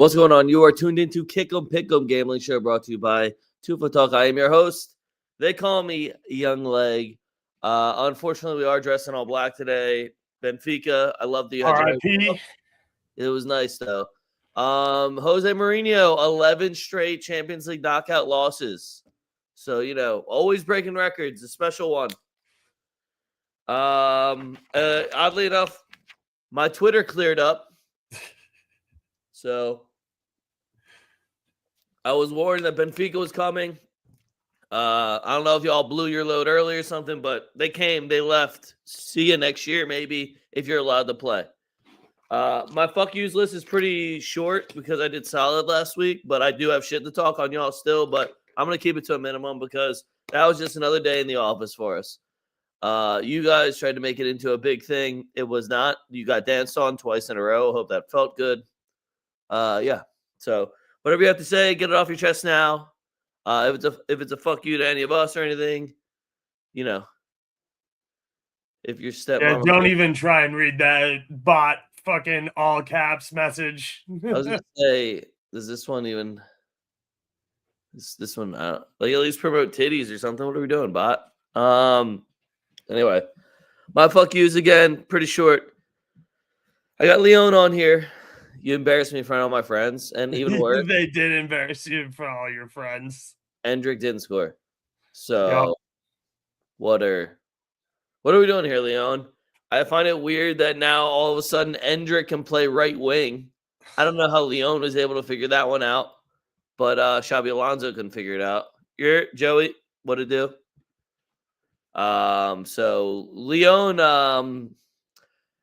What's going on? You are tuned into Kick'em Pick'em Gambling Show brought to you by TwoFootTalk. I am your host. They call me Young Leg. Unfortunately, we are dressed in all black today. Benfica, I love that you had your R.I.P. It was nice, though. Jose Mourinho, 11 straight Champions League knockout losses. So, always breaking records, a special one. Oddly enough, my Twitter cleared up. So I was warned that Benfica was coming. I don't know if y'all blew your load early or something, but they came, they left. See you next year, maybe, if you're allowed to play. My fuck yous list is pretty short because I did solid last week, but I do have shit to talk on y'all still, but I'm going to keep it to a minimum because that was just another day in the office for us. You guys tried to make it into a big thing. It was not. You got danced on twice in a row. Hope that felt good. Yeah. So whatever you have to say, get it off your chest now. If it's a fuck you to any of us or anything, if your stepmom, don't even try and read that bot fucking all caps message. I was gonna say, does this one even? This one at least promote titties or something? What are we doing, bot? Anyway, my fuck yous again, pretty short. I got Leon on here. You embarrassed me in front of all my friends, and even worse, they did embarrass you in front of all your friends. Endrick didn't score. So, what are we doing here, Leon? I find it weird that now all of a sudden Endrick can play right wing. I don't know how Leon was able to figure that one out, but Xabi Alonso couldn't figure it out. You're Joey, what to do? So Leon,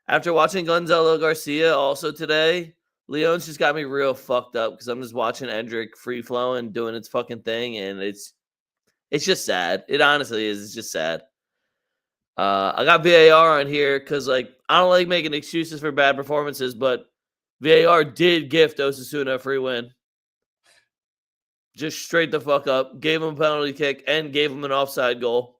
after watching Gonzalo Garcia also today, Leon's just got me real fucked up because I'm just watching Endrick free flowing, doing its fucking thing, and it's just sad. It honestly is. It's just sad. I got VAR on here because I don't like making excuses for bad performances, but VAR did gift Osasuna a free win. Just straight the fuck up. Gave him a penalty kick and gave him an offside goal.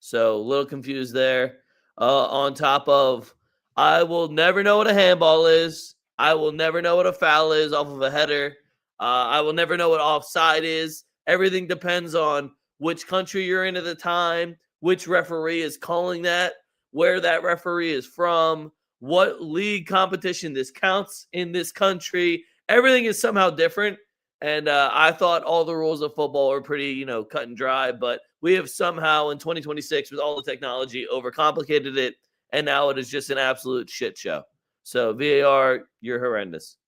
So a little confused there. On top of, I will never know what a handball is. I will never know what a foul is off of a header. I will never know what offside is. Everything depends on which country you're in at the time, which referee is calling that, where that referee is from, what league competition this counts in this country. Everything is somehow different. And I thought all the rules of football were pretty, cut and dry. But we have somehow in 2026, with all the technology, overcomplicated it. And now it is just an absolute shit show. So VAR, you're horrendous.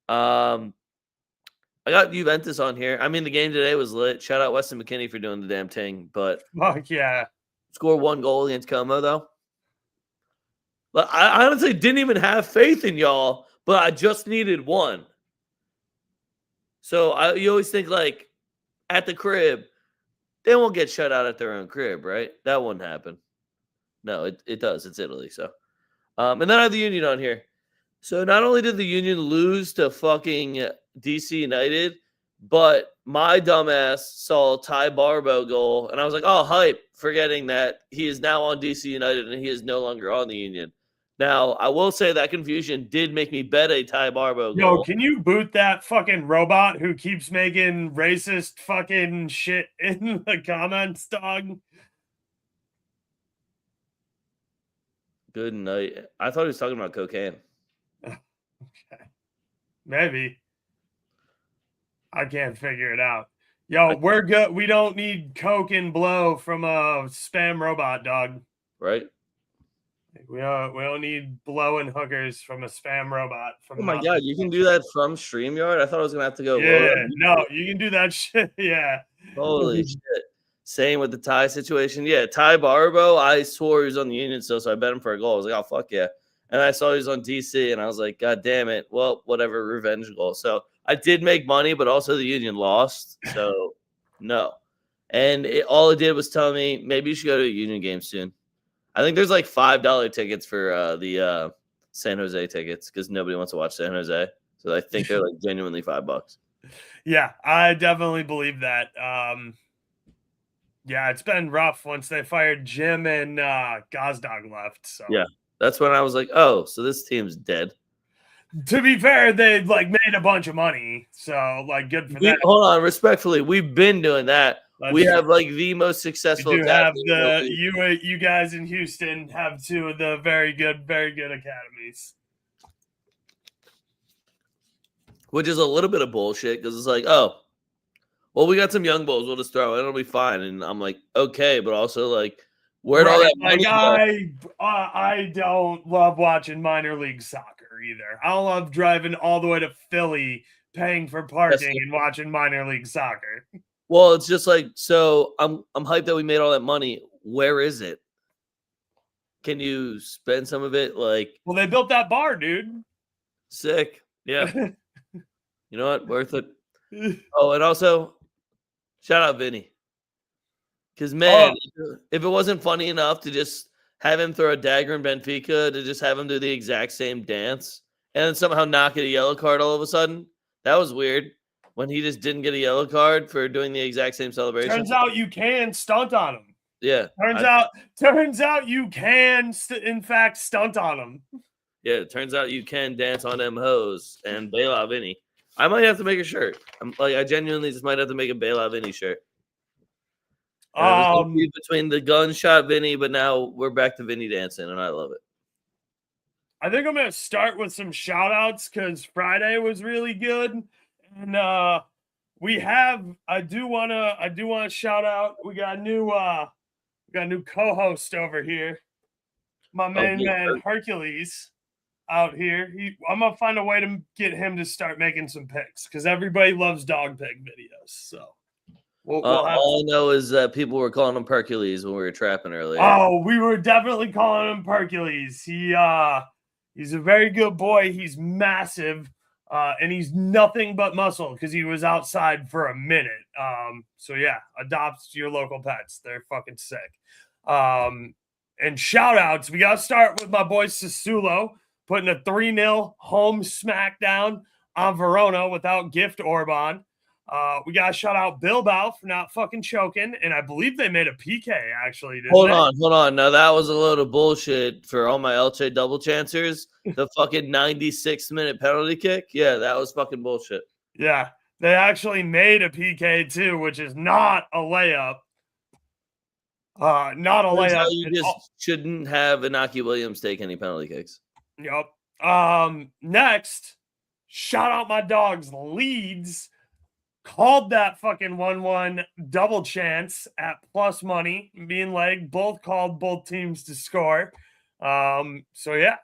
I got Juventus on here. I mean, the game today was lit. Shout out Weston McKennie for doing the damn thing. But fuck yeah. Score 1 goal against Como, though. But I honestly didn't even have faith in y'all, but I just needed one. So you always think, at the crib, they won't get shut out at their own crib, right? That wouldn't happen. No, it does. It's Italy, so. And then I have the Union on here. So not only did the Union lose to fucking DC United, but my dumbass saw Ty Barbo goal, and I was like, oh, hype, forgetting that he is now on DC United and he is no longer on the Union. Now, I will say that confusion did make me bet a Ty Barbo goal. Yo, can you boot that fucking robot who keeps making racist fucking shit in the comments, dog? Good night. I thought he was talking about cocaine. Okay. Maybe. I can't figure it out. Yo, we're good. We don't need coke and blow from a spam robot, dog. Right? We don't need blow and hookers from a spam robot. Oh my god, you can do that from StreamYard? I thought I was gonna have to go. Yeah, no, you can do that shit. Yeah. Holy shit. Same with the Ty situation. Yeah, Ty Barbo, I swore he was on the Union still, so I bet him for a goal. I was like, oh, fuck yeah. And I saw he was on DC, and I was like, god damn it. Well, whatever, revenge goal. So I did make money, but also the Union lost. So, no. And all it did was tell me, maybe you should go to a Union game soon. I think there's like $5 tickets for the San Jose tickets because nobody wants to watch San Jose. So I think they're like genuinely $5. Yeah, I definitely believe that. Yeah, it's been rough once they fired Jim and Gazdag left. So yeah, that's when I was like, oh, so this team's dead. To be fair, they like made a bunch of money, so like good for them. Hold on, respectfully, we've been doing that. We have like the most We successful. do have you guys in Houston have two of the very good academies. Which is a little bit of bullshit because it's like, oh, well, we got some young bulls. We'll just throw it. It'll be fine. And I'm like, okay, but also like, where'd all that money go? I don't love watching minor league soccer either. I love driving all the way to Philly, paying for parking, and watching minor league soccer. Well, it's just like, so I'm hyped that we made all that money. Where is it? Can you spend some of it? Like, well, they built that bar, dude. Sick. Yeah. You know what? Worth it. Oh, and also, shout out Vinny. Because, man, if it wasn't funny enough to just have him throw a dagger in Benfica, to just have him do the exact same dance, and then somehow not get a yellow card all of a sudden, that was weird. When he just didn't get a yellow card for doing the exact same celebration. Turns out you can stunt on him. Yeah. Turns out you can, in fact, stunt on him. Yeah, it turns out you can dance on them hoes and bail out Vinny. I might have to make a shirt. I genuinely just might have to make a bail out Vinny shirt. Between the gunshot Vinny, but now we're back to Vinny dancing, and I love it. I think I'm gonna start with some shout outs because Friday was really good. And I do wanna shout out. We got a new co-host over here. My main man Hercules out here. I'm gonna find a way to get him to start making some picks because everybody loves dog pig videos. So all I know is that people were calling him Hercules when we were trapping earlier. Oh, we were definitely calling him Hercules. He's a very good boy. He's massive. And he's nothing but muscle because he was outside for a minute. So yeah, adopt your local pets. They're fucking sick. And shout outs. We got to start with my boy Sassuolo putting a 3-0 home smackdown on Verona without Gift Orban. We got to shout out Bilbao for not fucking choking. And I believe they made a PK actually. Hold on. Now that was a load of bullshit for all my Elche double chancers. The fucking 96-minute penalty kick. Yeah, that was fucking bullshit. Yeah, they actually made a PK too, which is not a layup. Not a layup. You just shouldn't have Inaki Williams take any penalty kicks. Yep. Next, shout out my dogs. Leeds called that fucking 1-1 double chance at plus money. Me and Leg both called both teams to score. So yeah,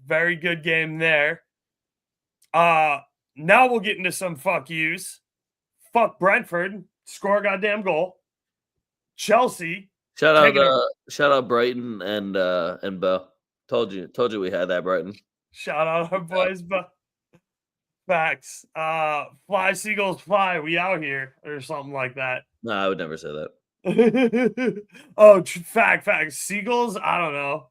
very good game there. Now we'll get into some fuck yous. Fuck Brentford, score a goddamn goal. Chelsea. Shout out Brighton and Bo. Told you we had that, Brighton. Shout out our boys, Bo. Facts. Fly seagulls fly. We out here or something like that. No, I would never say that. Fact. Seagulls. I don't know.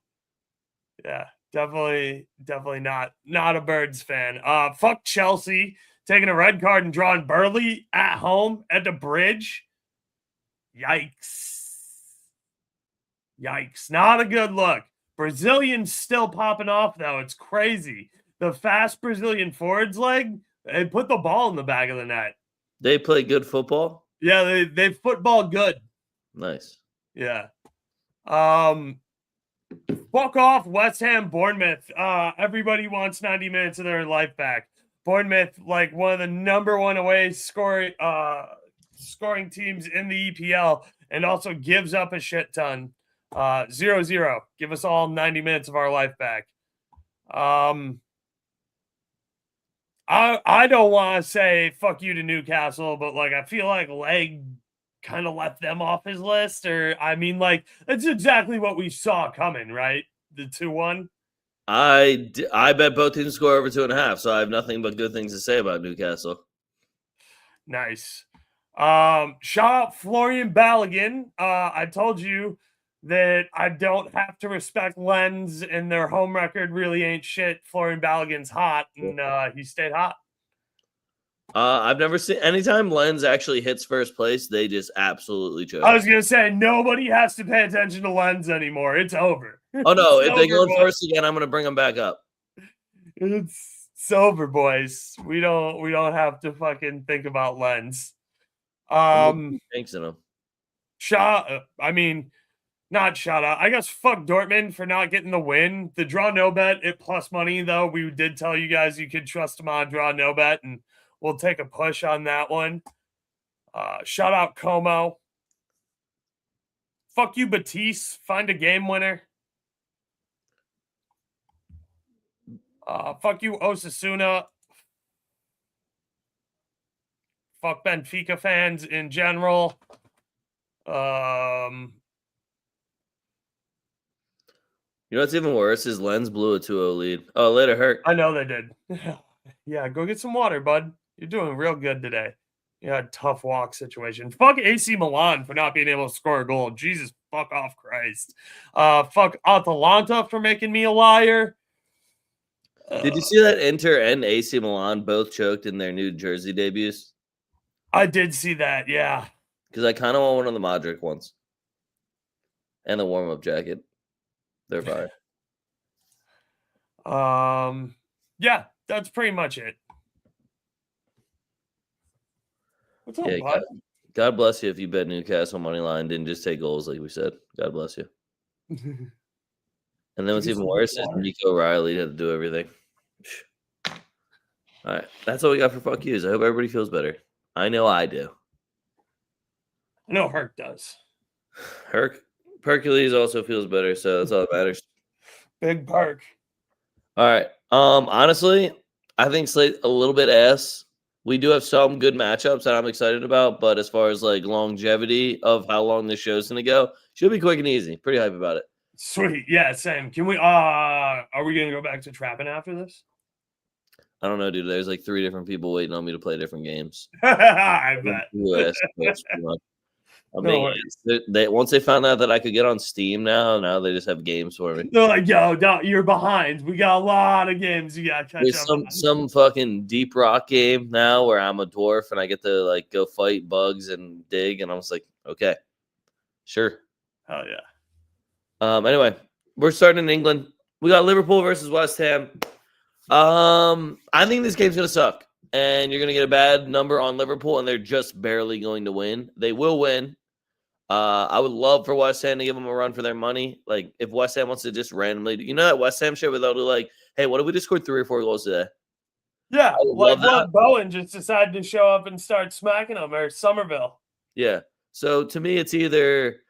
Yeah, definitely not a Birds fan. Fuck Chelsea taking a red card and drawing Burley at home at the Bridge. Yikes. Not a good look. Brazilians still popping off though. It's crazy. The fast Brazilian forwards leg, they put the ball in the back of the net. They play good football? Yeah, they football good. Nice. Yeah. Fuck off, West Ham, Bournemouth. Everybody wants 90 minutes of their life back. Bournemouth, like one of the number one away scoring teams in the EPL, and also gives up a shit ton. 0-0. Give us all 90 minutes of our life back. I don't want to say fuck you to Newcastle, but like I feel like Leg kind of left them off his list, or I mean, like that's exactly what we saw coming, right? The 2-1. I bet both teams score over 2.5, so I have nothing but good things to say about Newcastle. Nice. Shout out Florian Balogun. I told you that I don't have to respect Lens, and their home record really ain't shit. Florian Balogun's hot, and he stayed hot. I've never seen anytime Lens actually hits first place, they just absolutely choke. I was gonna say nobody has to pay attention to Lens anymore. It's over. Oh no! If they go first again, I'm gonna bring them back up. It's Sober boys. We don't have to fucking think about Lens. Thanks in them. Not shout out. I guess fuck Dortmund for not getting the win. The draw no bet at plus money, though. We did tell you guys you could trust them on draw no bet, and we'll take a push on that one. Shout out Como. Fuck you, Batiste. Find a game winner. Fuck you, Osasuna. Fuck Benfica fans in general. You know what's even worse is Lens blew a 2-0 lead. Oh, later, Herc. I know they did. Yeah, go get some water, bud. You're doing real good today. You had a tough walk situation. Fuck AC Milan for not being able to score a goal. Jesus, fuck off, Christ. Fuck Atalanta for making me a liar. Did you see that Inter and AC Milan both choked in their new jersey debuts? I did see that, yeah. Because I kind of want one of the Modric ones. And the warm-up jacket. They're fire. Yeah, that's pretty much it. What's up, bud? God bless you if you bet Newcastle money line, didn't just take goals like we said. God bless you. And then what's even worse is Nico Riley had to do everything. All right, that's all we got for fuck yous. I hope everybody feels better. I know I do. I know Herc does. Hercules also feels better, so that's all that matters. Big Park. All right. Honestly, I think Slate a little bit ass. We do have some good matchups that I'm excited about, but as far as like longevity of how long this show's gonna go, should be quick and easy. Pretty hype about it. Sweet. Yeah, same. Can we are we gonna go back to trapping after this? I don't know, dude. There's like 3 different people waiting on me to play different games. I bet. Once they found out that I could get on Steam now they just have games for me. They're like, yo, you're behind. We got a lot of games you got to catch up on. Some fucking deep rock game now where I'm a dwarf and I get to like go fight bugs and dig, and I was like, okay, sure. Hell yeah. Anyway, we're starting in England. We got Liverpool versus West Ham. I think this game's gonna suck, and you're gonna get a bad number on Liverpool, and they're just barely going to win. They will win. I would love for West Ham to give them a run for their money. Like, if West Ham wants to just randomly, that West Ham shit where they'll do like, hey, what if we just scored 3 or 4 goals today? Yeah, like what Bowen just decided to show up and start smacking them, or Somerville. Yeah. So to me, it's either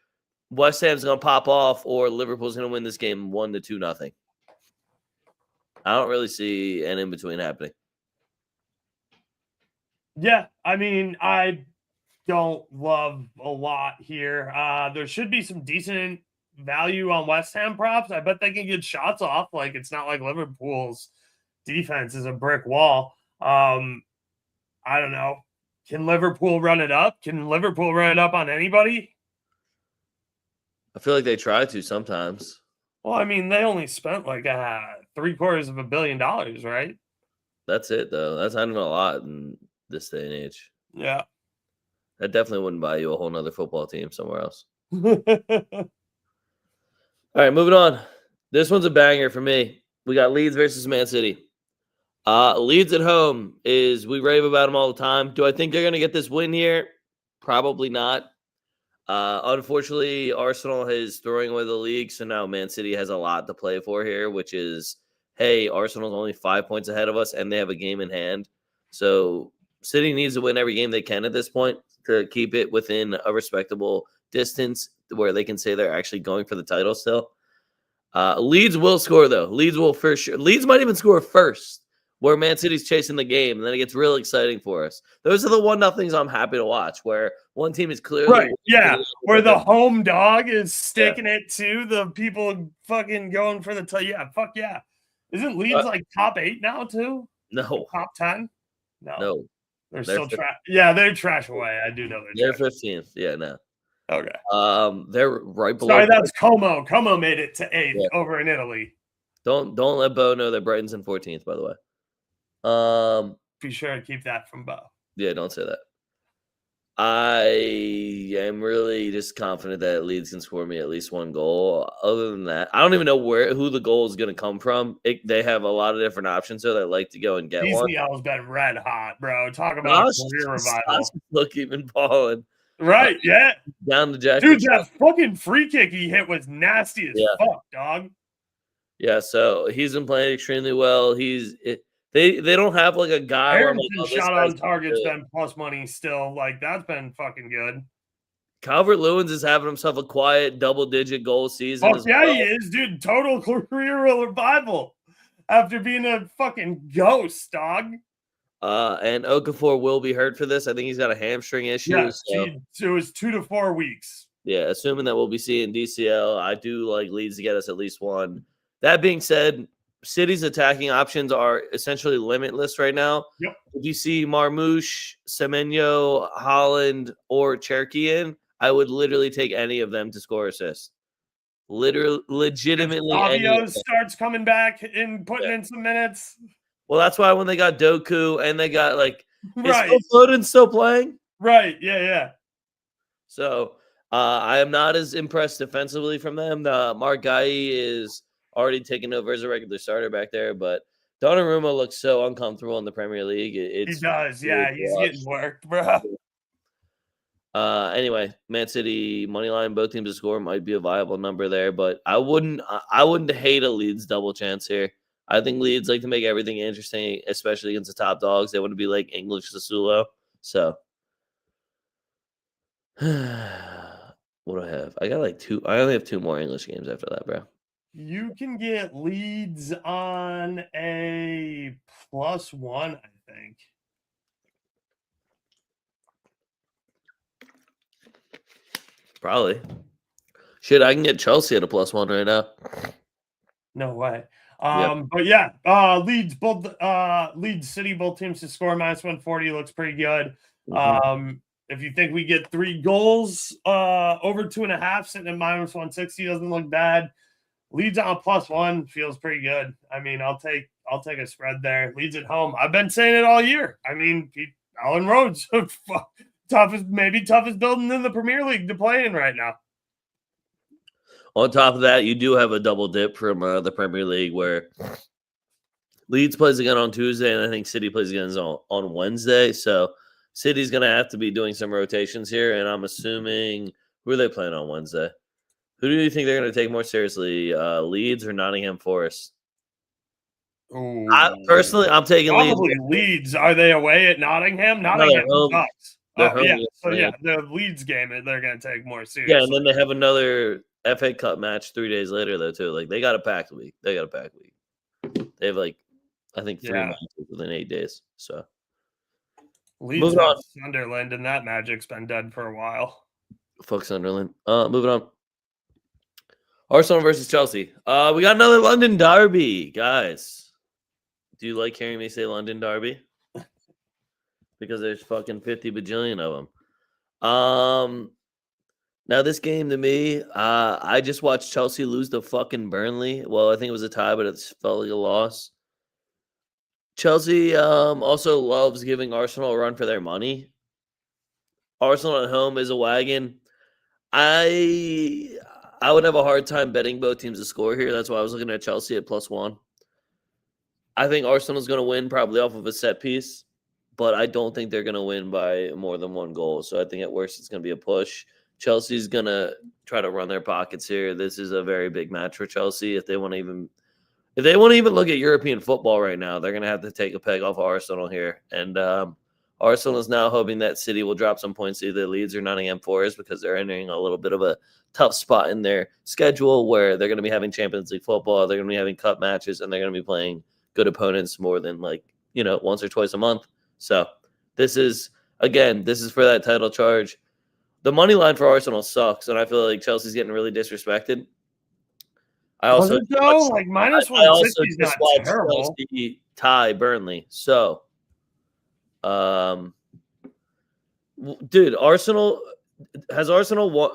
West Ham's gonna pop off or Liverpool's gonna win this game 1-2-0. I don't really see an in between happening. Yeah, I mean, I don't love a lot here. There should be some decent value on West Ham props. I bet they can get shots off. Like, it's not like Liverpool's defense is a brick wall. I don't know. Can Liverpool run it up? Can Liverpool run it up on anybody? I feel like they try to sometimes. Well, I mean, they only spent like $750 million, right? That's it, though. That's not even a lot in this day and age. Yeah. That definitely wouldn't buy you a whole nother football team somewhere else. All right, moving on. This one's a banger for me. We got Leeds versus Man City. Leeds at home we rave about them all the time. Do I think they're going to get this win here? Probably not. Unfortunately, Arsenal is throwing away the league, so now Man City has a lot to play for here, which is, hey, Arsenal's only 5 points ahead of us, and they have a game in hand. So City needs to win every game they can at this point to keep it within a respectable distance where they can say they're actually going for the title still. Leeds will score, though. Leeds will for sure. Leeds might even score first, where Man City's chasing the game, and then it gets real exciting for us. Those are the 1-0s I'm happy to watch, where one team is clearly right. Yeah, where the home dog is sticking it to the people fucking going for the title. Yeah, fuck yeah. Isn't Leeds like top 8 now too? No, top 10. No, they're still trash. Yeah, they're trash away. I do know they're 15th. Yeah, no. Okay. They're right below. Sorry, that's Como. Como made it to 8th over in Italy. Don't let Bo know that Brighton's in 14th, by the way. Be sure to keep that from Bo. Yeah, don't say that. I am really just confident that Leeds can score me at least one goal. Other than that, I don't even know who the goal is going to come from. They have a lot of different options, so they like to go and get one. DCL's been red hot, bro. Talk about Josh, a career Josh revival. look even balling. Right, yeah. Down the jack. Dude, that fucking free kick he hit was nasty as fuck, dog. Yeah, so he's been playing extremely well. They don't have like a guy where I'm like, Harrison's oh, this shot guy's on target's good. been plus money still. Like, that's been fucking good. Calvert-Lewin's is having himself a quiet double-digit goal season as Yeah, well. he is, dude. Total career revival after being a fucking ghost, dog. And Okafor will be hurt for this. I think he's got a hamstring issue. Yeah, so it was 2 to 4 weeks. yeah, assuming that we'll be seeing DCL, I do like Leeds to get us at least one. That being said, City's attacking options are essentially limitless right now. Yep. If you see Marmouche, Semenyo, Holland, or Cherky in, I would literally take any of them to score assists. Legitimately. Fabio starts coming back and putting in some minutes. Well, that's why when they got Doku and they got right. Is Foden still playing? Right. Yeah. So I am not as impressed defensively from them. Mark Guy is already taken over as a regular starter back there, but Donnarumma looks so uncomfortable in the Premier League. He does. Yeah, he's getting worked, bro. Anyway, Man City money line, both teams to score might be a viable number there, but I wouldn't hate a Leeds double chance here. I think Leeds like to make everything interesting, especially against the top dogs. They want to be like English Sassuolo. So what do I have? I got two. I only have two more English games after that, bro. You can get Leeds on a +1, I think. Probably. Shit, I can get Chelsea at a +1 right now. No way. But yeah, Leeds City, both teams to score -140 looks pretty good. Mm-hmm. If you think we get 3 goals, over 2.5, sitting at -160 doesn't look bad. Leeds on a +1 feels pretty good. I mean, I'll take a spread there. Leeds at home. I've been saying it all year. I mean, Alan Rhodes, toughest building in the Premier League to play in right now. On top of that, you do have a double dip from the Premier League where Leeds plays again on Tuesday, and I think City plays again on Wednesday. So City's going to have to be doing some rotations here, and I'm assuming who are they playing on Wednesday? Who do you think they're going to take more seriously, Leeds or Nottingham Forest? I'm taking probably Leeds. Are they away at Nottingham? Nottingham sucks. The Leeds game they're going to take more seriously. Yeah, and then they have another FA Cup match 3 days later though too. Like they got a packed week. They have I think 3 matches within 8 days. So Leeds have Sunderland, and that magic's been dead for a while. Fuck Sunderland. Moving on. Arsenal versus Chelsea. We got another London derby, guys. Do you like hearing me say London derby? Because there's fucking 50 bajillion of them. Now this game to me, I just watched Chelsea lose to fucking Burnley. Well, I think it was a tie, but it felt like a loss. Chelsea also loves giving Arsenal a run for their money. Arsenal at home is a wagon. I would have a hard time betting both teams to score here. That's why I was looking at Chelsea at +1. I think Arsenal's going to win probably off of a set piece, but I don't think they're going to win by more than 1 goal. So I think at worst it's going to be a push. Chelsea's going to try to run their pockets here. This is a very big match for Chelsea. If they want to even look at European football right now, they're going to have to take a peg off of Arsenal here. And Arsenal is now hoping that City will drop some points to either Leeds or Nottingham Forest because they're entering a little bit of a tough spot in their schedule where they're going to be having Champions League football, they're going to be having cup matches, and they're going to be playing good opponents more than once or twice a month. So this is for that title charge. The money line for Arsenal sucks, and I feel like Chelsea's getting really disrespected. I also -160 is not terrible. Chelsea tie Burnley. So, dude, Arsenal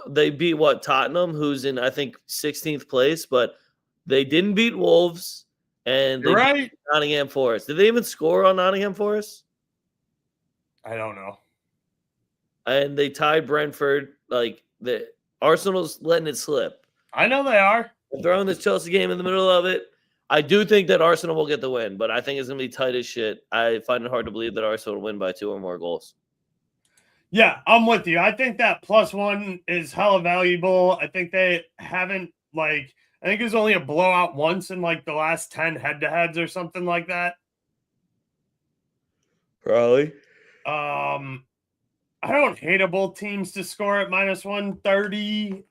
they beat Tottenham, who's in I think 16th place, but they didn't beat Wolves, and they beat Nottingham Forest. Did they even score on Nottingham Forest? I don't know. and they tied Brentford. Like the Arsenal's letting it slip. I know they are. I'm throwing this Chelsea game in the middle of it. I do think that Arsenal will get the win, but I think it's going to be tight as shit. I find it hard to believe that Arsenal will win by 2 or more goals. Yeah, I'm with you. I think that +1 is hella valuable. I think they haven't, I think it was only a blowout once in, the last 10 head-to-heads or something like that. Probably. I don't hate both teams to score at -130.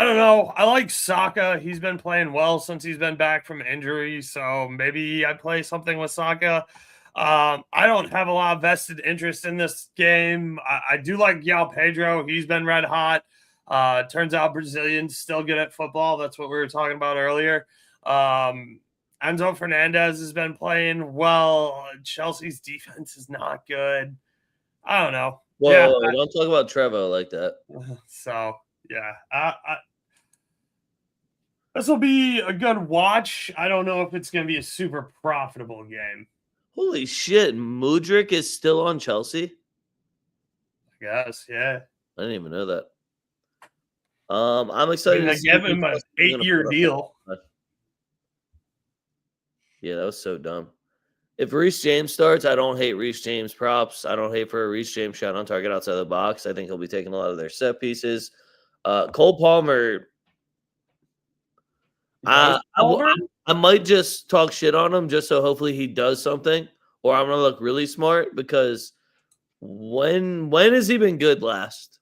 I don't know. I like Saka. He's been playing well since he's been back from injury, so maybe I play something with Saka. I don't have a lot of vested interest in this game. I do like João Pedro. He's been red hot. Turns out Brazilians still good at football. That's what we were talking about earlier. Enzo Fernandez has been playing well. Chelsea's defense is not good. I don't know. Whoa, don't talk about Trevo like that. So, yeah. This will be a good watch. I don't know if it's going to be a super profitable game. Holy shit, Mudryk is still on Chelsea? I guess, yeah. I didn't even know that. I'm excited to give him an 8-year deal. Yeah, that was so dumb. If Reece James starts, I don't hate Reece James props. I don't hate for a Reece James shot on target outside the box. I think he'll be taking a lot of their set pieces. Cole Palmer, I might just talk shit on him just so hopefully he does something, or I'm gonna look really smart because when has he been good last?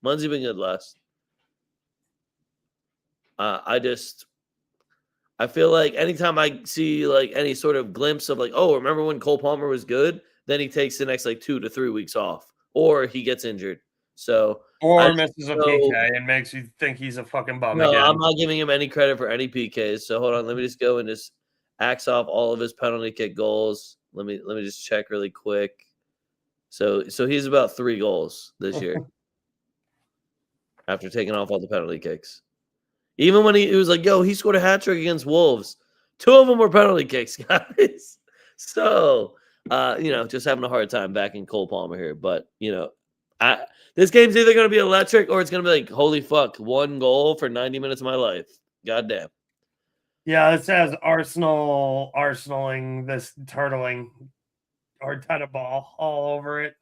When's he been good last? I feel like anytime I see any sort of glimpse of oh, remember when Cole Palmer was good? Then he takes the next 2 to 3 weeks off, or he gets injured. So or misses a PK and makes you think he's a fucking bum again. I'm not giving him any credit for any PKs. So hold on, let me just go and just axe off all of his penalty kick goals. Let me just check really quick. So he's about 3 goals this year after taking off all the penalty kicks. Even when he was yo, he scored a hat trick against Wolves. 2 of them were penalty kicks, guys. So, just having a hard time backing Cole Palmer here. But, this game's either going to be electric or it's going to be holy fuck, 1 goal for 90 minutes of my life. Goddamn. Yeah, it says Arsenaling this turtling Arteta ball all over it.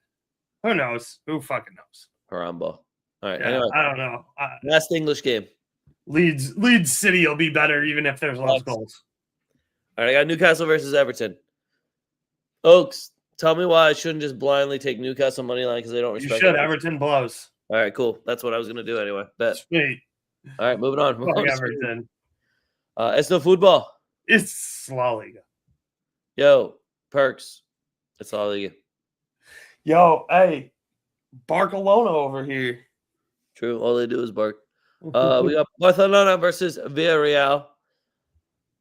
Who knows? Who fucking knows? Haram ball. All right. Yeah, anyway, I don't know. Last English game. Leeds City will be better even if there's less goals. All right, I got Newcastle versus Everton. Oaks, tell me why I shouldn't just blindly take Newcastle money line because they don't respect. You should. Everton blows. All right, cool. That's what I was gonna do anyway. Bet. Sweet. All right, moving on. Everton. It's no football. It's La Liga. Yo, Perks. It's La Liga. Yo, hey, Barcelona over here. True. All they do is bark. We got Barcelona versus Villarreal.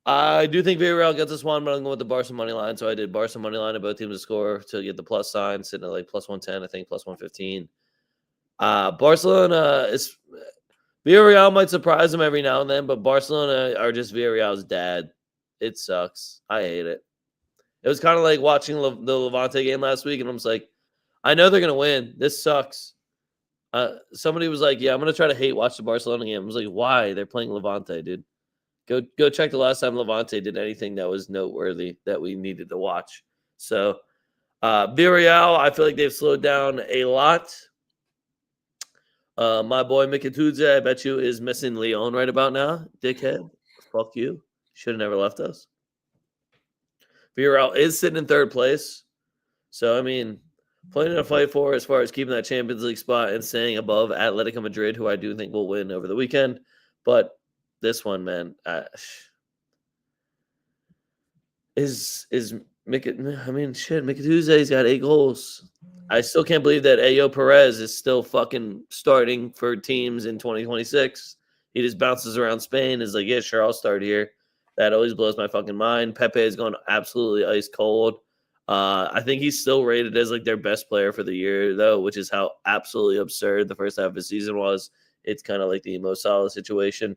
I do think Villarreal gets this one, but I'm going with the Barca money line. So I did Barca money line of both teams to score to get the plus sign, sitting at plus 110, I think plus 115. Barcelona is Villarreal might surprise them every now and then, but Barcelona are just Villarreal's dad. It sucks. I hate it. It was kind of like watching the Levante game last week, and I'm just like, I know they're going to win. This sucks. Somebody was like, yeah, I'm going to try to hate watch the Barcelona game. I was like, why? They're playing Levante, dude. Go check the last time Levante did anything that was noteworthy that we needed to watch. So, Villarreal, I feel like they've slowed down a lot. My boy Mikitudze, I bet you, is missing Lyon right about now. Dickhead. Fuck you. Should have never left us. Villarreal is sitting in 3rd place. So, I mean, playing in a fight for as far as keeping that Champions League spot and staying above Atletico Madrid, who I do think will win over the weekend. But this one, man, Mikitudze's got 8 goals. I still can't believe that Ayo Perez is still fucking starting for teams in 2026. He just bounces around Spain. Is like, yeah, sure, I'll start here. That always blows my fucking mind. Pepe is going absolutely ice cold. I think he's still rated as their best player for the year, though, which is how absolutely absurd the first half of the season was. It's kind of like the Mo Salah situation.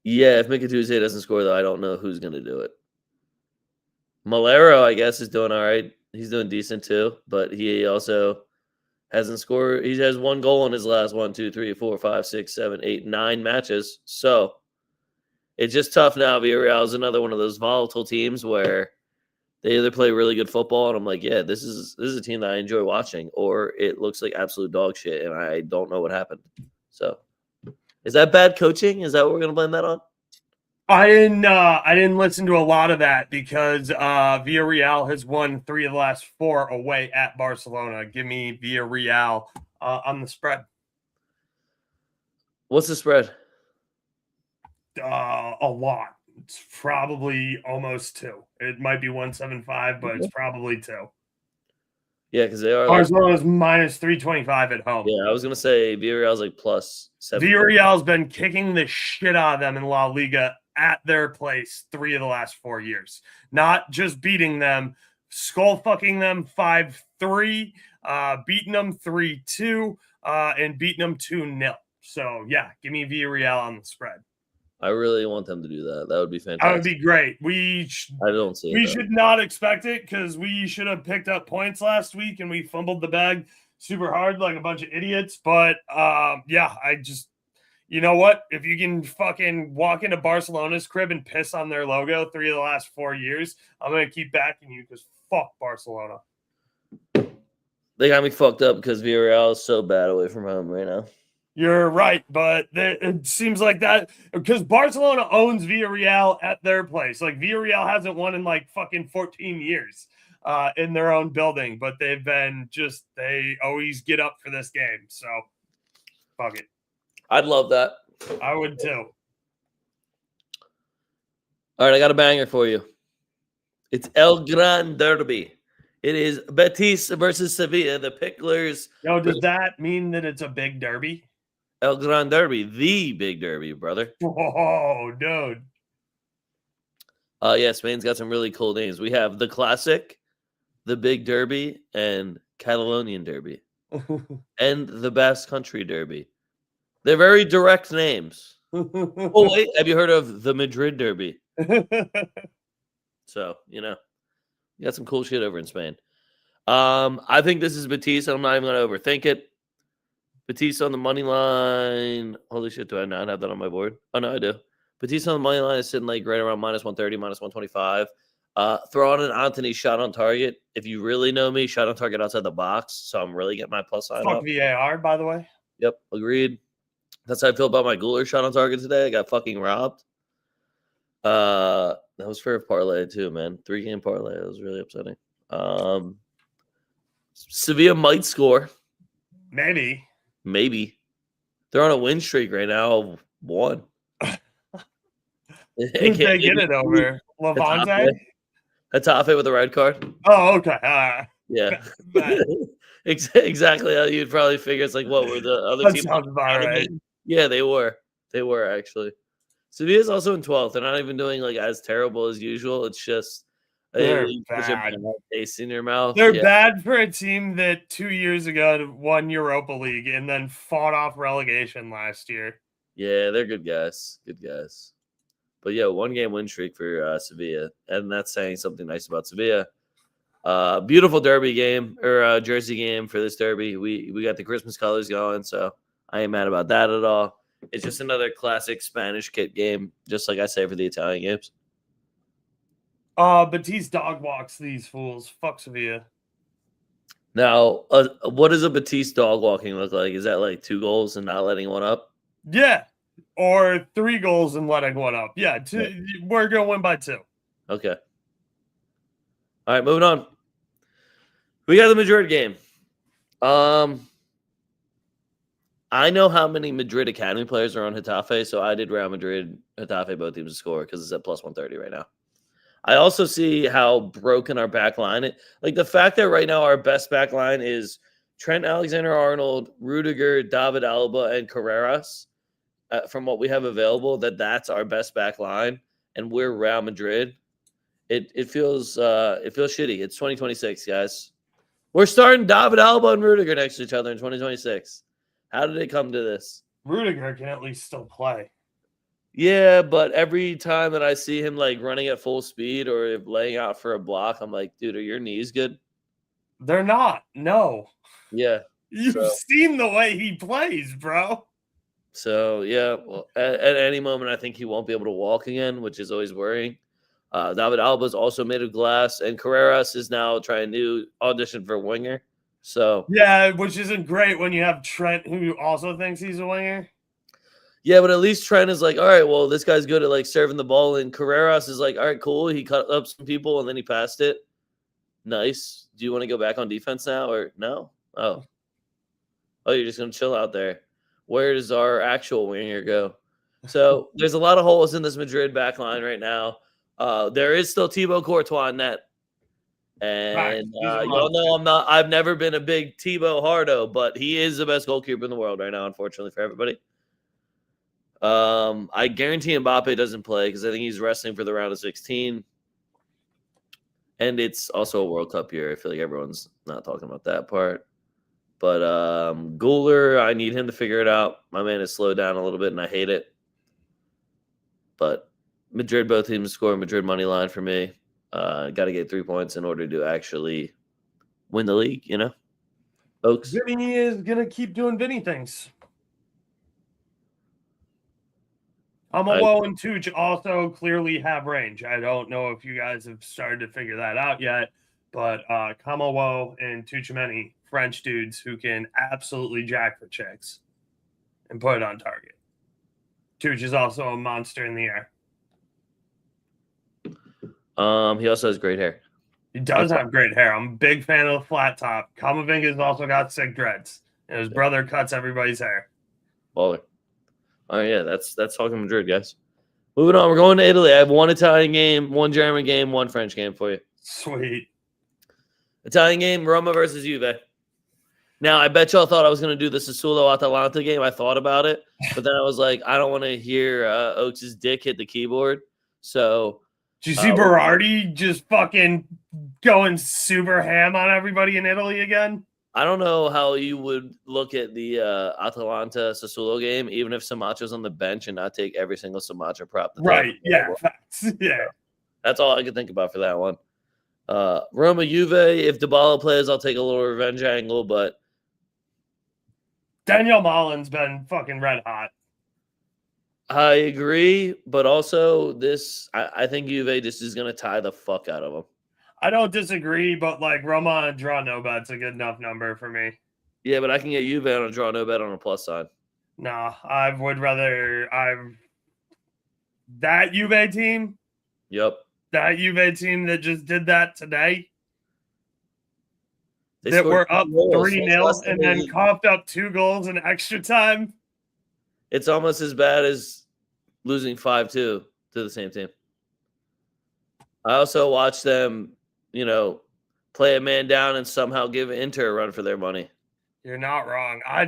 Yeah, if Mikitudze doesn't score, though, I don't know who's going to do it. Malero, I guess, is doing all right. He's doing decent too, but he also hasn't scored. He has 1 goal in his last 1, 2, 3, 4, 5, 6, 7, 8, 9 matches. So it's just tough now. Villarreal is another one of those volatile teams where they either play really good football, and I'm like, yeah, this is a team that I enjoy watching, or it looks like absolute dog shit, and I don't know what happened. So, is that bad coaching? Is that what we're gonna blame that on? I didn't listen to a lot of that because Villarreal has won 3 of the last 4 away at Barcelona. Give me Villarreal on the spread. What's the spread? A lot. It's probably almost 2. It might be 175, but it's probably 2. Yeah, because they are. Barcelona's minus 325 at home. Yeah, I was gonna say Villarreal's like plus 7. Villarreal's been kicking the shit out of them in La Liga at their place 3 of the last 4 years. Not just beating them, skull fucking them 5-3, beating them 3-2, and beating them 2-0. So yeah, give me Villarreal on the spread. I really want them to do that. That would be fantastic. That would be great. I don't see it. We should not expect it because we should have picked up points last week and we fumbled the bag super hard like a bunch of idiots. But yeah, I just, you know what? If you can fucking walk into Barcelona's crib and piss on their logo 3 of the last 4 years, I'm going to keep backing you because fuck Barcelona. They got me fucked up because Villarreal is so bad away from home right now. You're right, but it seems like that because Barcelona owns Villarreal at their place. Like Villarreal hasn't won in like fucking 14 years in their own building, but they've been just, they always get up for this game. So fuck it. I'd love that. I would too. All right, I got a banger for you. It's El Gran Derby. It is Betis versus Sevilla, the Picklers. Yo, does that mean that it's a big derby? El Gran Derby, the big derby, brother. Oh, dude. Yeah, Spain's got some really cool names. We have the Classic, the Big Derby, and Catalonian Derby, and the Basque Country Derby. They're very direct names. Oh, wait, have you heard of the Madrid Derby? So, you got some cool shit over in Spain. I think this is Betis. I'm not even going to overthink it. Betis on the money line. Holy shit, do I not have that on my board? Oh, no, I do. Betis on the money line is sitting like right around minus 130, minus 125. Throw on an Anthony shot on target. If you really know me, shot on target outside the box. So I'm really getting my plus sign Fuck up. VAR, by the way. Yep, agreed. That's how I feel about my Guler shot on target today. I got fucking robbed. That was fair parlay too, man. 3-game parlay. That was really upsetting. Sevilla might score. Maybe. They're on a win streak right now. 1. Who'd they get it over? Levante? Hetafe with a red card. Oh, okay. Yeah. Exactly how you'd probably figure. It's like, what were the other That teams? sounds about right. Yeah, they were. They were actually. Sevilla's also in 12th. They're not even doing like as terrible as usual. It's just they're bad. A bad taste in your mouth. They're bad for a team that 2 years ago won Europa League and then fought off relegation last year. Yeah, they're good guys. Good guys. But yeah, 1-game win streak for Sevilla, and that's saying something nice about Sevilla. Beautiful derby game or jersey game for this derby. We got the Christmas colors going, so I ain't mad about that at all. It's just another classic Spanish kit game, just like I say for the Italian games. Betis dog walks these fools. Fuck Sevilla. Now, what does a Betis dog walking look like? Is that like 2 goals and not letting one up? Yeah. Or 3 goals and letting one up. Yeah, we're going to win by 2. Okay. All right, moving on. We got the Madrid game. I know how many Madrid Academy players are on Hetafe, so I did Real Madrid, Hetafe, both teams to score because it's at plus 130 right now. I also see how broken our back line is. Like the fact that right now our best back line is Trent Alexander-Arnold, Rudiger, David Alaba, and Carreras. From what we have available, that's our best back line, and we're Real Madrid. It feels shitty. It's 2026, guys. We're starting David Alaba and Rudiger next to each other in 2026. How did it come to this? Rudiger can at least still play. Yeah, but every time that I see him like running at full speed or laying out for a block, I'm like, dude, are your knees good? They're not. No. Yeah. You've seen the way he plays, bro. So, yeah, well, at any moment, I think he won't be able to walk again, which is always worrying. David Alba's also made of glass, and Carreras is now trying to audition for winger. So, yeah, which isn't great when you have Trent, who also thinks he's a winger. yeah, but at least Trent is like, all right, well, this guy's good at like serving the ball, and Carreras is like, all right, cool. He cut up some people and then he passed it. Nice. Do you want to go back on defense now or no? Oh, you're just gonna chill out there. Where does our actual winger go? So there's a lot of holes in this Madrid back line right now. There is still Thibaut Courtois in net. And y'all know I've never been a big Thibaut hardo, but he is the best goalkeeper in the world right now, unfortunately for everybody. I guarantee Mbappe doesn't play because I think he's wrestling for the round of 16. And it's also a World Cup year. I feel like everyone's not talking about that part. But Guler, I need him to figure it out. My man has slowed down a little bit, and I hate it. But Madrid, both teams score Madrid money line for me. Got to get 3 points in order to actually win the league, you know? Folks. Vinny is going to keep doing Vinny things. Amawo and Tuch also clearly have range. I don't know if you guys have started to figure that out yet, but Kamawo and Tuchemeni, French dudes who can absolutely jack for chicks and put it on target. Tuch is also a monster in the air. He also has great hair. He does have great hair. I'm a big fan of the flat top. Kamavinga's also got sick dreads, and his brother cuts everybody's hair. Baller. Oh yeah, that's talking Madrid, guys. Moving on, we're going to Italy. I have one Italian game, one German game, one French game for you. Sweet. Italian game, Roma versus Juve. Now, I bet y'all thought I was going to do the Sassuolo Atalanta game. I thought about it, but then I was like, I don't want to hear Oaks' dick hit the keyboard. So, did you see Berardi just fucking going super ham on everybody in Italy again? I don't know how you would look at the Atalanta Sassuolo game, even if Samacha's on the bench and not take every single Samacha prop. Right, yeah, facts. Yeah. That's all I can think about for that one. Roma Juve, if Dybala plays, I'll take a little revenge angle, but Daniel Mullen's been fucking red hot. I agree, but also I think Juve just is going to tie the fuck out of them. I don't disagree, but like Roma on a draw no bet's a good enough number for me. Yeah, but I can get Juve on a draw no bet on a plus side. No, I would rather that Juve team. Yep. That Juve team that just did that today. That were up 3-0 and then coughed up 2 goals in extra time. It's almost as bad as losing 5-2 to the same team. I also watched them, play a man down and somehow give Inter a run for their money. You're not wrong. I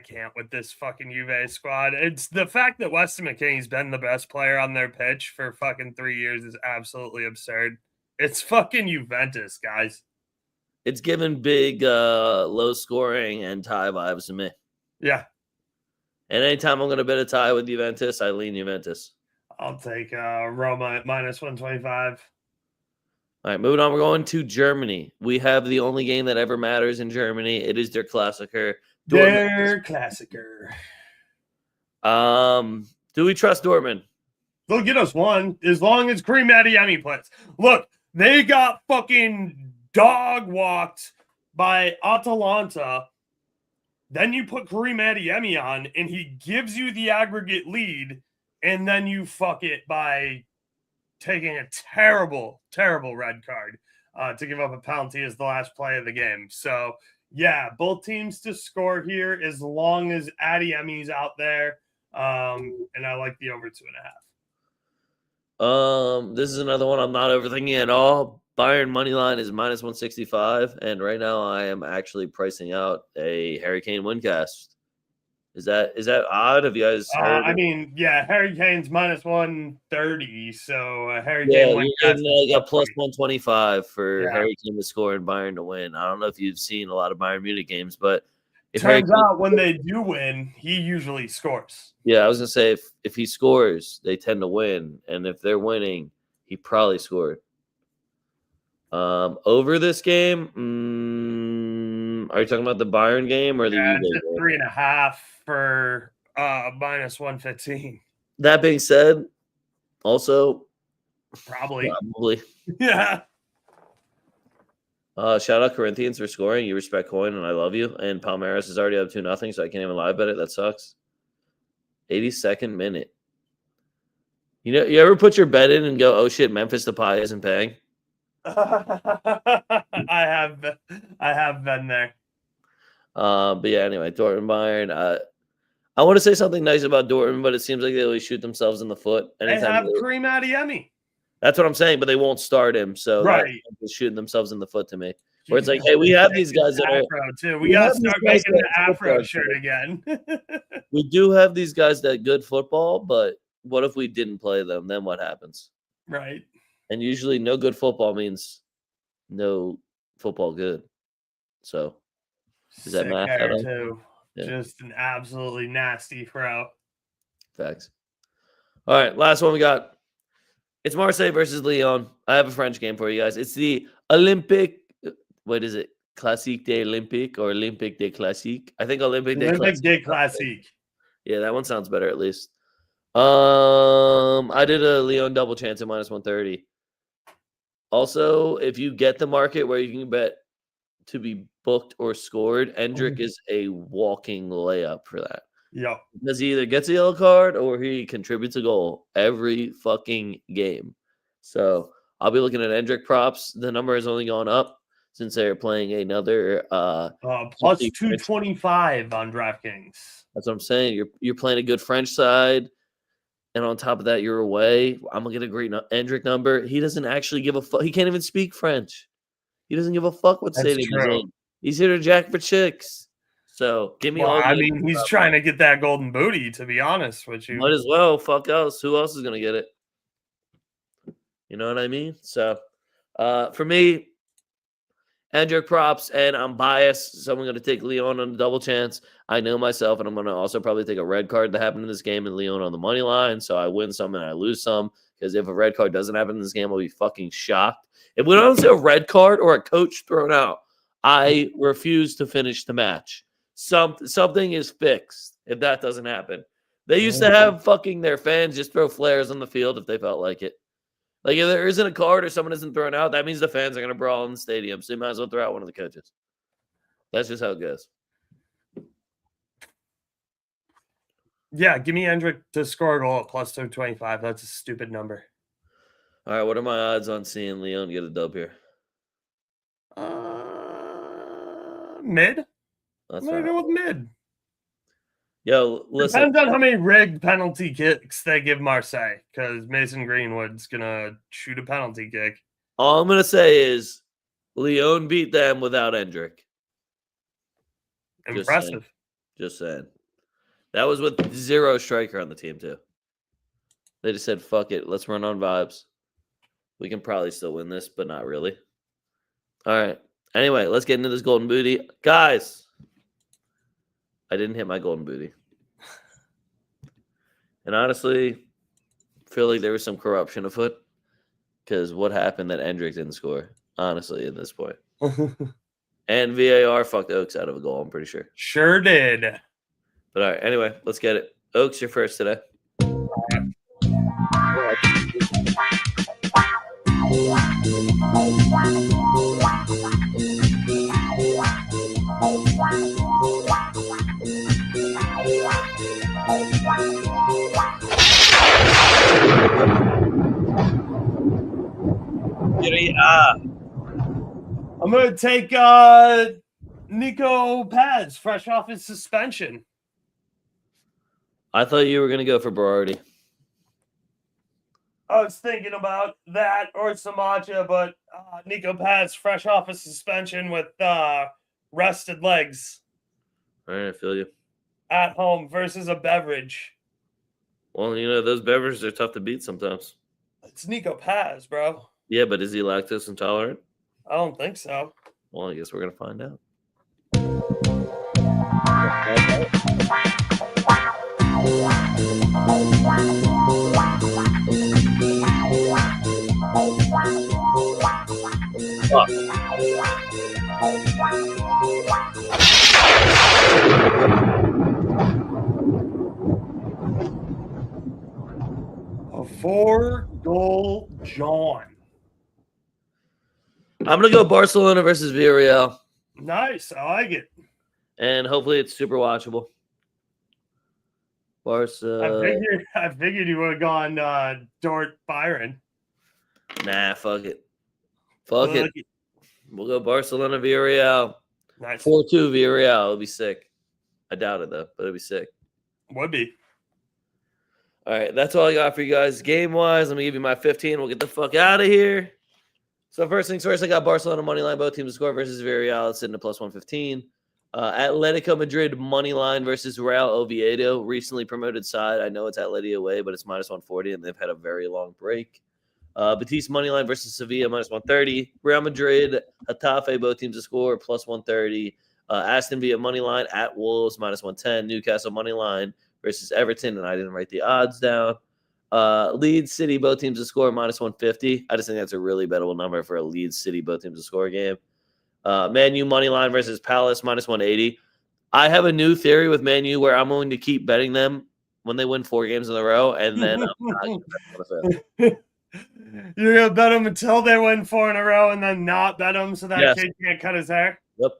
can't with this fucking Juve squad. It's the fact that Weston McKennie's been the best player on their pitch for fucking 3 years is absolutely absurd. It's fucking Juventus, guys. It's given big low scoring and tie vibes to me. Yeah. And anytime I'm going to bet a tie with Juventus, I lean Juventus. I'll take Roma at minus 125. All right, moving on. We're going to Germany. We have the only game that ever matters in Germany. It is their Klassiker. Their Klassiker. Do we trust Dortmund? They'll get us one as long as Karim Adeyemi plays. Look, they got fucking dog walked by Atalanta. Then you put Karim Adeyemi on, and he gives you the aggregate lead, and then you fuck it by taking a terrible, terrible red card to give up a penalty as the last play of the game. So, yeah, both teams to score here as long as Adeyemi's out there. And I like the over 2.5. This is another one I'm not overthinking at all. Bayern money line is minus 165, and right now I am actually pricing out a Harry Kane win cast. Is that odd? Have you guys heard? I mean, yeah, Harry Kane's minus 130, so Harry Kane win cast like a plus 125 for Harry Kane to score and Bayern to win. I don't know if you've seen a lot of Bayern Munich games, but turns out when they do win, he usually scores. Yeah, I was gonna say if he scores, they tend to win, and if they're winning, he probably scored. Over this game, are you talking about the Bayern game or the Yeah, Juve it's game? a 3.5 for minus 115. That being said, also Probably. yeah. Yeah. Shout out Corinthians for scoring. You respect Coin, and I love you. And Palmeiras is already up 2-0, so I can't even lie about it. That sucks. 82nd minute. You know, you ever put your bet in and go, "Oh shit, Memphis Depay isn't paying"? I have been there. But yeah, anyway, Dortmund Bayern. I want to say something nice about Dortmund, but it seems like they always shoot themselves in the foot. They have Kareem Adeyemi. That's what I'm saying, but they won't start him, so right, that's shooting themselves in the foot to me. Where it's like, hey, we have these guys that are Afro too. We gotta start making the Afro shirt again. We do have these guys that good football, but what if we didn't play them? Then what happens? Right. And usually, no good football means no football good. So, is that math? Too. Yeah. Just an absolutely nasty throw. Facts. All right, last one we got. It's Marseille versus Lyon. I have a French game for you guys. It's the Olympic. What is it? Classique des Olympiques or Olympique des Classiques? I think Olympique des Classique. Yeah, that one sounds better at least. I did a Lyon double chance at minus 130. Also, if you get the market where you can bet to be booked or scored, Endrick is a walking layup for that. Yeah. Because he either gets a yellow card or he contributes a goal every fucking game. So I'll be looking at Endrick props. The number has only gone up since they're playing another plus 225 on DraftKings. That's what I'm saying. You're playing a good French side. And on top of that, you're away. I'm going to get a great Endrick number. He doesn't actually give a fuck. He can't even speak French. He doesn't give a fuck what stadium he's in. He's here to jack for chicks. So give me all. I mean, he's trying to get that golden booty, to be honest with you. Might as well. Fuck else. Who else is going to get it? You know what I mean? So for me, Endrick props, and I'm biased, so I'm going to take Lyon on a double chance. I know myself, and I'm going to also probably take a red card that happened in this game and Lyon on the money line, so I win some and I lose some, because if a red card doesn't happen in this game, I'll be fucking shocked. If we don't see a red card or a coach thrown out, I refuse to finish the match. Something is fixed if that doesn't happen. They used to have fucking their fans just throw flares on the field if they felt like it. Like, if there isn't a card or someone isn't thrown out, that means the fans are going to brawl in the stadium. So you might as well throw out one of the coaches. That's just how it goes. Yeah, give me Endrick to score a goal at plus 225. That's a stupid number. All right, what are my odds on seeing Lyon get a dub here? Mid. I'm going to go with mid. Yo, listen. Depends on how many rigged penalty kicks they give Marseille, because Mason Greenwood's going to shoot a penalty kick. All I'm going to say is Lyon beat them without Endrick. Impressive. Just saying. That was with zero striker on the team, too. They just said, fuck it, let's run on vibes. We can probably still win this, but not really. All right. Anyway, let's get into this golden booty. Guys, I didn't hit my golden booty. And honestly, I feel like there was some corruption afoot, because what happened that Endrick didn't score, honestly, at this point. And VAR fucked Oaks out of a goal, I'm pretty sure. Sure did. But all right, anyway, let's get it. Oaks, you're first today. I'm going to take Nico Paz, fresh off his suspension. I thought you were going to go for Berardi. I was thinking about that or Samacha, but Nico Paz, fresh off his suspension with rested legs. All right, I feel you. At home versus a beverage. Well, you know, those beverages are tough to beat sometimes. It's Nico Paz, bro. Yeah, but is he lactose intolerant? I don't think so. Well, I guess we're going to find out. A 4-goal John. I'm going to go Barcelona versus Villarreal. Nice. I like it. And hopefully it's super watchable. Barca. I figured you would have gone Dort Byron. Nah, fuck it. Fuck it. We'll go Barcelona Villarreal. Nice. 4-2 Villarreal. It'll be sick. I doubt it though, but it'll be sick. Would be. All right, that's all I got for you guys. Game wise, let me give you my 15. We'll get the fuck out of here. So first things first, I got Barcelona money line, both teams to score versus Villarreal. It's sitting at plus 115. Atletico Madrid money line versus Real Oviedo, recently promoted side. I know it's Atleti away, but it's minus 140, and they've had a very long break. Betis money line versus Sevilla minus 130. Real Madrid, Getafe, both teams to score plus 130. Aston Villa money line at Wolves minus 110. Newcastle money line versus Everton, and I didn't write the odds down. Leeds City, both teams to score minus 150. I just think that's a really bettable number for a Leeds City, both teams to score game. Man U money line versus Palace minus 180. I have a new theory with Man U where I'm going to keep betting them when they win 4 games in a row, and then I'm not going to bet them. You're going to bet them until they win 4 in a row and then not bet them so that kid can't cut his hair? Yep.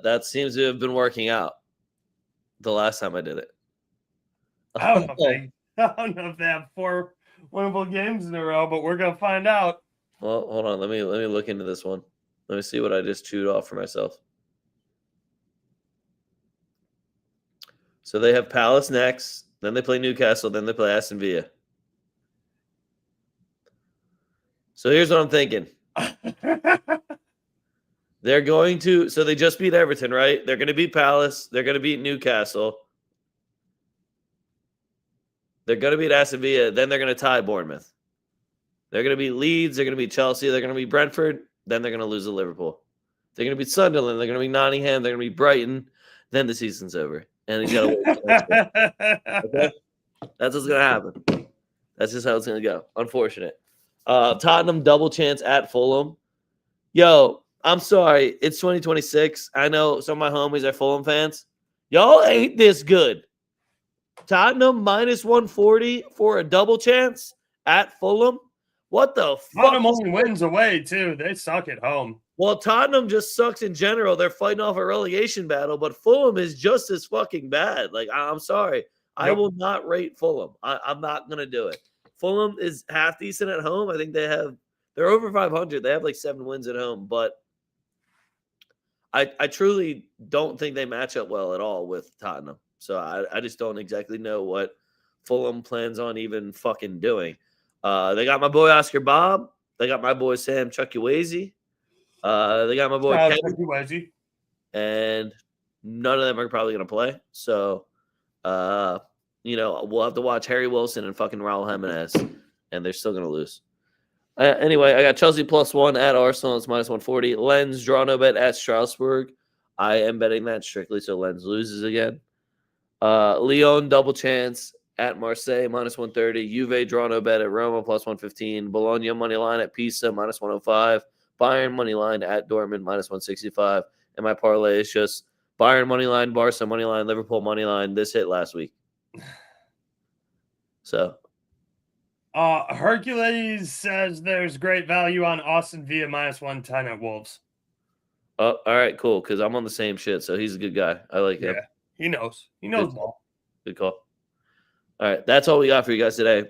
That seems to have been working out the last time I did it. I don't know if they have 4 winnable games in a row, but we're going to find out. Well, hold on. Let me look into this one. Let me see what I just chewed off for myself. So they have Palace next, then they play Newcastle, then they play Aston Villa. So here's what I'm thinking. They're going to, so they just beat Everton, right? They're going to beat Palace. They're going to beat Newcastle. They're going to beat Aston Villa. Then they're going to tie Bournemouth. They're going to beat Leeds. They're going to beat Chelsea. They're going to beat Brentford. Then they're going to lose to Liverpool. They're going to beat Sunderland. They're going to beat Nottingham. They're going to beat Brighton. Then the season's over. And he's got to wait. Okay? That's what's going to happen. That's just how it's going to go. Unfortunate. Tottenham double chance at Fulham. Yo, I'm sorry. It's 2026. I know some of my homies are Fulham fans. Y'all ain't this good. Tottenham minus 140 for a double chance at Fulham. What the fuck? Tottenham only wins away, too. They suck at home. Well, Tottenham just sucks in general. They're fighting off a relegation battle, but Fulham is just as fucking bad. Like, I'm sorry. Yep. I will not rate Fulham. I'm not going to do it. Fulham is half decent at home. I think they're over 500. They have like 7 wins at home, but I truly don't think they match up well at all with Tottenham. So I just don't exactly know what Fulham plans on even fucking doing. They got my boy Oscar Bob. They got my boy Sam Chukwueze. They got my boy Chukwueze. And none of them are probably going to play. So, we'll have to watch Harry Wilson and fucking Raul Jimenez, and they're still going to lose. Anyway, I got Chelsea +1 at Arsenal. It's minus 140. Lens draw no bet at Strasbourg. I am betting that strictly so Lens loses again. Lyon double chance at Marseille minus 130. Juve draw no bet at Roma plus 115. Bologna money line at Pisa minus 105. Bayern money line at Dortmund minus 165. And my parlay is just Bayern money line, Barca money line, Liverpool money line. This hit last week. So Hercules says there's great value on Austin Villa minus 110 at Wolves. Oh, all right, cool. Because I'm on the same shit. So he's a good guy. I like him. Yeah, he knows. He knows ball. Good call. All right, that's all we got for you guys today.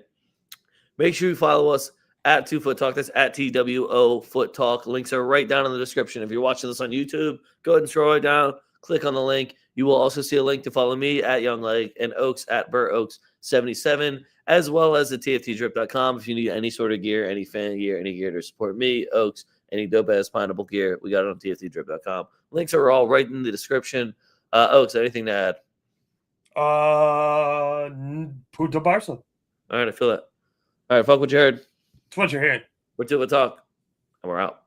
Make sure you follow us at TwoFootTalk. That's at TWOFootTalk. Links are right down in the description. If you're watching this on YouTube, go ahead and scroll right down. Click on the link. You will also see a link to follow me at YoungLeg and Oaks at BurrOaks77, as well as at TFTDrip.com. If you need any sort of gear, any fan gear, any gear to support me, Oaks, any dope-ass pineapple gear, we got it on TFTDrip.com. Links are all right in the description. Oaks, anything to add? Puto Barça. All right, I feel that. All right, fuck what you heard. It's what you're hearing. We're TwoFootTalk, and we're out.